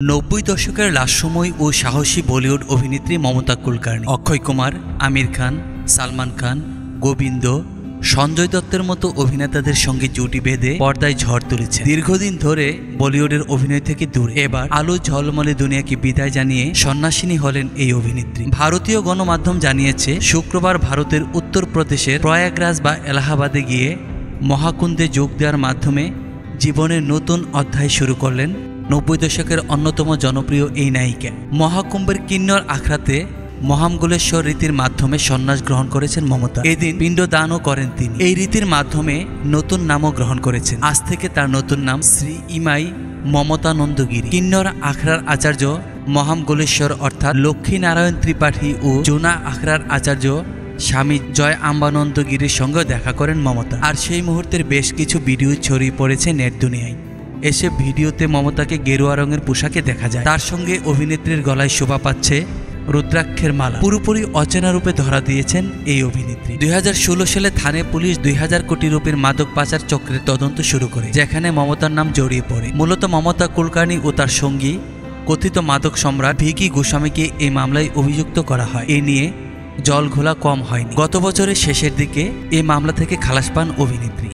90 দশকের লাস্যময় ও সাহসী বলিউড অভিনেত্রী মমতা কুলকার্নি, অক্ষয় কুমার, আমির খান, সালমান খান, গোবিন্দ, সঞ্জয় দত্তের মতো অভিনেতাদের সঙ্গে জুটি বেঁধে পর্দায় ঝড় তুলেছে। দীর্ঘদিন ধরে বলিউডের অভিনয় থেকে দূরে, এবার আলো ঝলমলে দুনিয়াকে বিদায় জানিয়ে সন্ন্যাসিনী হলেন এই অভিনেত্রী। ভারতীয় গণমাধ্যম জানিয়েছে, শুক্রবার ভারতের উত্তরপ্রদেশের প্রয়াগরাজ বা এলাহাবাদে গিয়ে মহাকুম্ভে যোগ দেওয়ার মাধ্যমে জীবনের নতুন অধ্যায় শুরু করলেন 90 দশকের অন্যতম জনপ্রিয় এই নায়িকা। মহাকুম্ভের কিন্নর আখড়াতে মহামঙ্গলেশ্বর রীতির মাধ্যমে সন্ন্যাস গ্রহণ করেছেন মমতা। এদিন পিণ্ডদানও করেন তিনি। এই রীতির মাধ্যমে নতুন নামও গ্রহণ করেছেন। আজ থেকে তার নতুন নাম শ্রী ইমাই মমতানন্দগিরি। কিন্নর আখড়ার আচার্য মহামঙ্গলেশ্বর অর্থাৎ লক্ষ্মীনারায়ণ ত্রিপাঠী ও জোনা আখড়ার আচার্য স্বামী জয় আম্বানন্দগিরির সঙ্গে দেখা করেন মমতা। আর সেই মুহূর্তের বেশ কিছু ভিডিও ছড়িয়ে পড়েছে নেট দুনিয়ায়। এসব ভিডিওতে মমতাকে গেরুয়া রঙের পোশাকে দেখা যায়। তার সঙ্গে অভিনেত্রীর গলায় শোভা পাচ্ছে রুদ্রাক্ষের মালা। পুরোপুরি অচেনা রূপে ধরা দিয়েছেন এই অভিনেত্রী। 2016 সালে থানে পুলিশ 2000 কোটি রুপির মাদক পাচার চক্রের তদন্ত শুরু করে, যেখানে মমতার নাম জড়িয়ে পড়ে। মূলত মমতা কুলকার্নি ও তার সঙ্গী কথিত মাদক সম্রাট ভিকি গোস্বামীকে এই মামলায় অভিযুক্ত করা হয়। এ নিয়ে জল ঘোলা কম হয়নি। গত বছরের শেষের দিকে এই মামলা থেকে খালাস পান অভিনেত্রী।